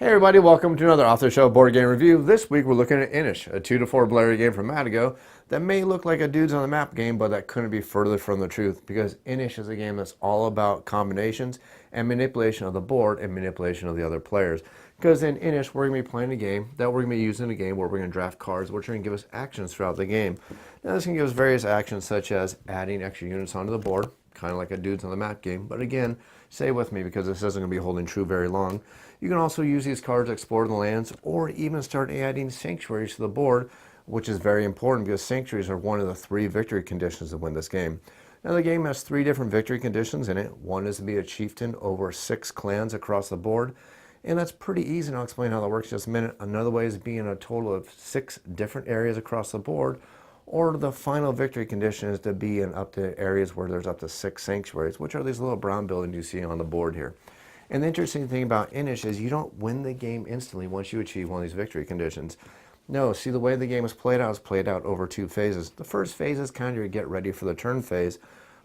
Hey everybody, welcome to another Off the Show board game review. This week we're looking at Inish, a 2-4 player game from Madigo that may look like a dudes on the map game, but that couldn't be further from the truth because Inish is a game that's all about combinations and manipulation of the board and manipulation of the other players. Because in Inish we're going to be playing a game that we're going to be using a game where we're going to draft cards which are going to give us actions throughout the game. Now this can give us various actions such as adding extra units onto the board, kind of like a dudes on the map game, but again, stay with me because this isn't going to be holding true very long. You can also use these cards to explore the lands or even start adding sanctuaries to the board, which is very important because sanctuaries are one of the 3 victory conditions to win this game. Now the game has 3 different victory conditions in it. One is to be a chieftain over 6 clans across the board, and that's pretty easy, and I'll explain how that works in just a minute. Another way is being a total of 6 different areas across the board, or the final victory condition is to be in up to areas where there's up to 6 sanctuaries, which are these little brown buildings you see on the board here. And the interesting thing about Inish is you don't win the game instantly once you achieve one of these victory conditions. No, see, the way the game is played out over 2 phases. The first phase is kind of your get ready for the turn phase,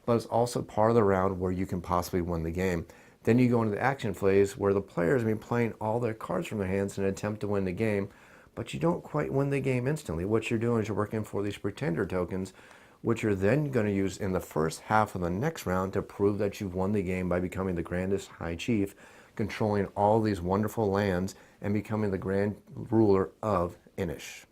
but it's also part of the round where you can possibly win the game. Then you go into the action phase where the players will be playing all their cards from their hands in an attempt to win the game, but you don't quite win the game instantly. What you're doing is you're working for these pretender tokens, which you're then going to use in the first half of the next round to prove that you've won the game by becoming the grandest high chief, controlling all these wonderful lands, and becoming the grand ruler of Inish.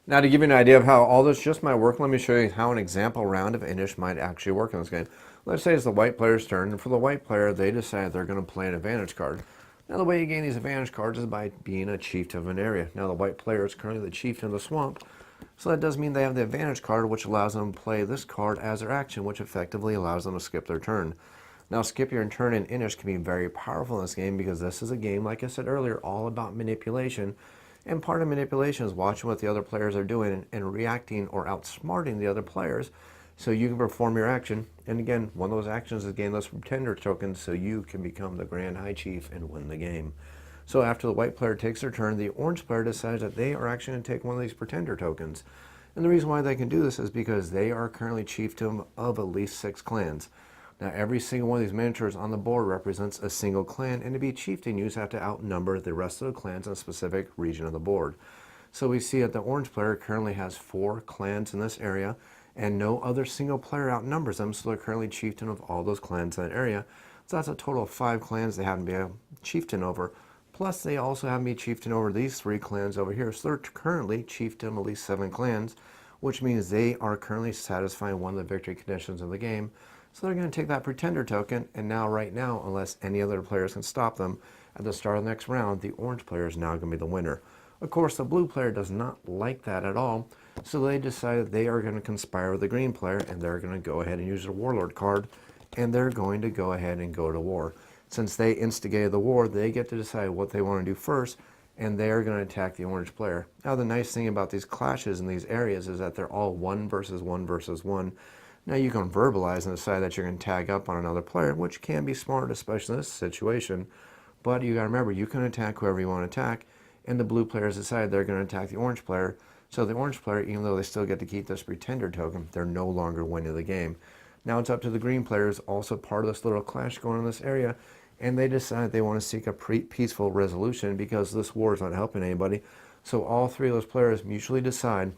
Now to give you an idea of how all this just might work, let me show you how an example round of Inish might actually work in this game. Let's say it's the white player's turn, and for the white player, they decide they're going to play an advantage card. Now the way you gain these advantage cards is by being a chieftain of an area. Now the white player is currently the chieftain of the swamp, so that does mean they have the advantage card, which allows them to play this card as their action, which effectively allows them to skip their turn. Now, skip your turn in Inish can be very powerful in this game because this is a game, like I said earlier, all about manipulation. And part of manipulation is watching what the other players are doing and reacting or outsmarting the other players so you can perform your action. And again, one of those actions is gain those pretender tokens so you can become the Grand High Chief and win the game. So after the white player takes their turn, the orange player decides that they are actually going to take one of these pretender tokens. And the reason why they can do this is because they are currently chieftain of at least 6 clans. Now every single one of these miniatures on the board represents a single clan, and to be chieftain you just have to outnumber the rest of the clans in a specific region of the board. So we see that the orange player currently has 4 clans in this area, and no other single player outnumbers them, so they're currently chieftain of all those clans in that area. So that's a total of 5 clans they happen to be a chieftain over. Plus, they also have me chieftain over these 3 clans over here. So they're currently chieftain of at least 7 clans, which means they are currently satisfying one of the victory conditions of the game. So they're going to take that pretender token, and now, right now, unless any other players can stop them, at the start of the next round, the orange player is now going to be the winner. Of course, the blue player does not like that at all, so they decided they are going to conspire with the green player, and they're going to go ahead and use their warlord card, and they're going to go ahead and go to war. Since they instigated the war, they get to decide what they want to do first, and they're going to attack the orange player. Now, the nice thing about these clashes in these areas is that they're all 1 versus 1 versus 1. Now, you can verbalize and decide that you're going to tag up on another player, which can be smart, especially in this situation. But you got to remember, you can attack whoever you want to attack, and the blue players decide they're going to attack the orange player. So the orange player, even though they still get to keep this pretender token, they're no longer winning the game. Now it's up to the green players, also part of this little clash going on in this area, and they decide they want to seek a peaceful resolution because this war is not helping anybody. So all 3 of those players mutually decide,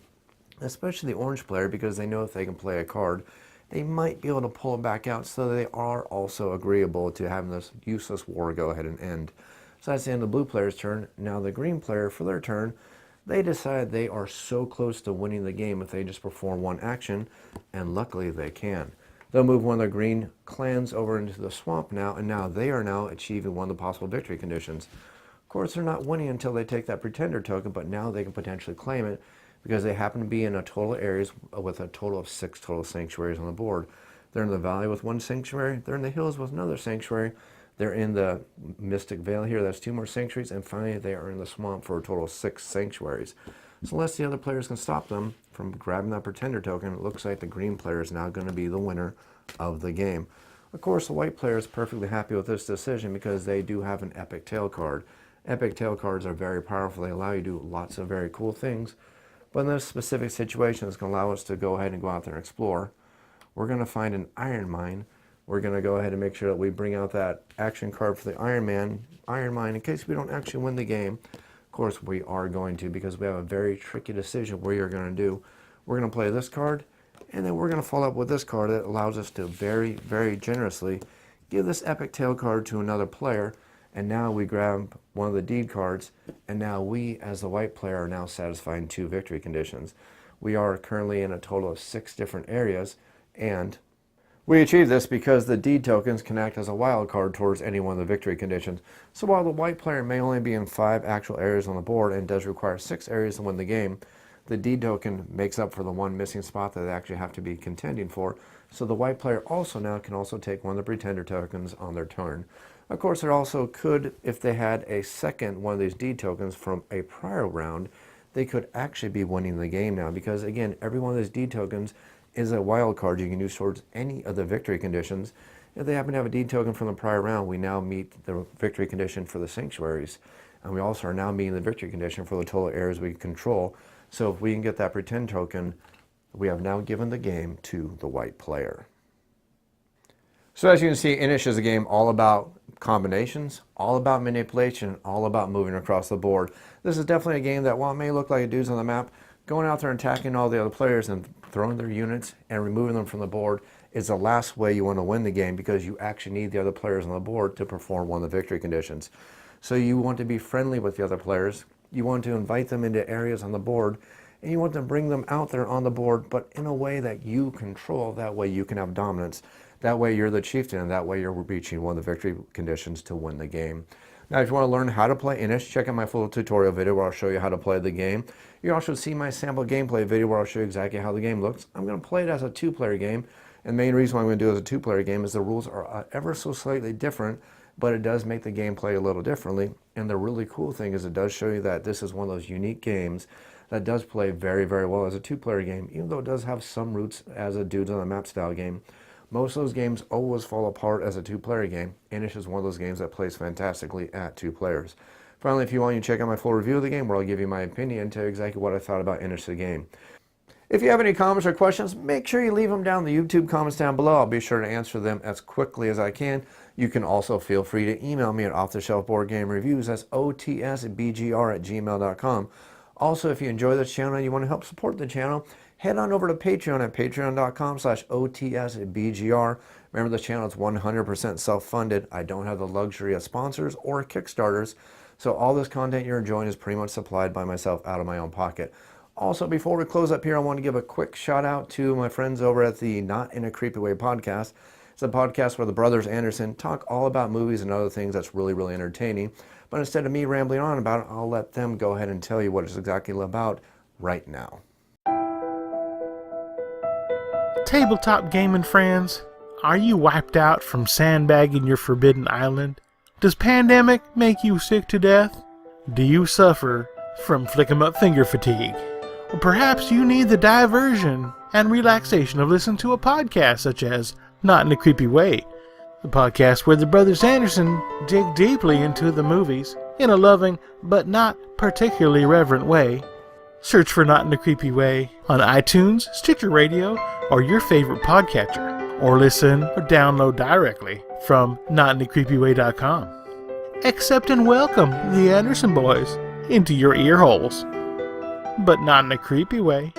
especially the orange player, because they know if they can play a card, they might be able to pull it back out, so they are also agreeable to having this useless war go ahead and end. So that's the end of the blue player's turn. Now the green player, for their turn, they decide they are so close to winning the game if they just perform one action, and luckily they can. They'll move one of their green clans over into the swamp now, and now they are now achieving one of the possible victory conditions. Of course, they're not winning until they take that pretender token, but now they can potentially claim it because they happen to be in a total areas with a total of 6 total sanctuaries on the board. They're in the valley with 1 sanctuary, they're in the hills with another sanctuary, they're in the Mystic Vale here, that's 2 more sanctuaries, and finally they are in the swamp for a total of 6 sanctuaries. So unless the other players can stop them from grabbing that pretender token, it looks like the green player is now going to be the winner of the game. Of course, the white player is perfectly happy with this decision because they do have an epic tail card. Epic tail cards are very powerful. They allow you to do lots of very cool things. But in this specific situation, it's going to allow us to go ahead and go out there and explore. We're going to find an iron mine, we're going to go ahead and make sure that we bring out that action card for the Iron Mine, in case we don't actually win the game. Of course, we are going to, because we have a very tricky decision we are going to do. We're going to play this card, and then we're going to follow up with this card that allows us to very, very generously give this epic tail card to another player. And now we grab one of the deed cards, and now we, as the white player, are now satisfying 2 victory conditions. We are currently in a total of 6 different areas, and we achieve this because the deed tokens can act as a wild card towards any one of the victory conditions. So while the white player may only be in 5 actual areas on the board and does require 6 areas to win the game, the deed token makes up for the 1 missing spot that they actually have to be contending for. So the white player also now can also take one of the pretender tokens on their turn. Of course, they also could, if they had a second one of these deed tokens from a prior round, they could actually be winning the game now, because again, every one of these deed tokens is a wild card you can use towards any of the victory conditions. If they happen to have a deed token from the prior round, we now meet the victory condition for the sanctuaries, and we also are now meeting the victory condition for the total areas we control. So if we can get that pretend token, we have now given the game to the white player. So as you can see, Inish is a game all about combinations, all about manipulation, all about moving across the board. This is definitely a game that, while it may look like a dudes on the map, going out there and attacking all the other players and throwing their units and removing them from the board is the last way you want to win the game, because you actually need the other players on the board to perform one of the victory conditions. So you want to be friendly with the other players. You want to invite them into areas on the board, and you want to bring them out there on the board, but in a way that you control. That way you can have dominance. That way you're the chieftain, and that way you're reaching one of the victory conditions to win the game. Now, if you want to learn how to play Inish, check out my full tutorial video where I'll show you how to play the game. You can also see my sample gameplay video where I'll show you exactly how the game looks. I'm going to play it as a 2-player game, and the main reason why I'm going to do it as a 2-player game is the rules are ever so slightly different, but it does make the gameplay a little differently. And the really cool thing is it does show you that this is one of those unique games that does play very, very well as a 2-player game, even though it does have some roots as a dudes on the map style game. Most of those games always fall apart as a 2-player game. Inish is one of those games that plays fantastically at 2 players. Finally, if you want, you check out my full review of the game where I'll give you my opinion and tell you exactly what I thought about Inish the game. If you have any comments or questions, make sure you leave them down in the YouTube comments down below. I'll be sure to answer them as quickly as I can. You can also feel free to email me at offtheshelfboardgamereviews. That's otsbgr@gmail.com. Also, if you enjoy this channel and you want to help support the channel, head on over to Patreon at patreon.com/otsbgr. Remember, the channel is 100% self-funded. I don't have the luxury of sponsors or Kickstarters, so all this content you're enjoying is pretty much supplied by myself out of my own pocket. Also, before we close up here, I want to give a quick shout out to my friends over at the Not in a Creepy Way podcast. It's a podcast where the brothers Anderson talk all about movies and other things that's really, really entertaining. But instead of me rambling on about it, I'll let them go ahead and tell you what it's exactly about right now. Tabletop gaming friends, are you wiped out from sandbagging your forbidden island? Does pandemic make you sick to death? Do you suffer from flick-em-up finger fatigue? Or perhaps you need the diversion and relaxation of listening to a podcast such as Not in a Creepy Way, the podcast where the brothers Anderson dig deeply into the movies in a loving but not particularly reverent way. Search for Not in a Creepy Way on iTunes, Stitcher Radio, or your favorite podcatcher, or listen or download directly from notinaCreepyWay.com. Accept and welcome the Anderson boys into your ear holes, but not in a creepy way.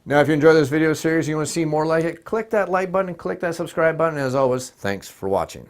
Now, if you enjoyed this video series, you want to see more like it, click that like button and click that subscribe button. As always, thanks for watching.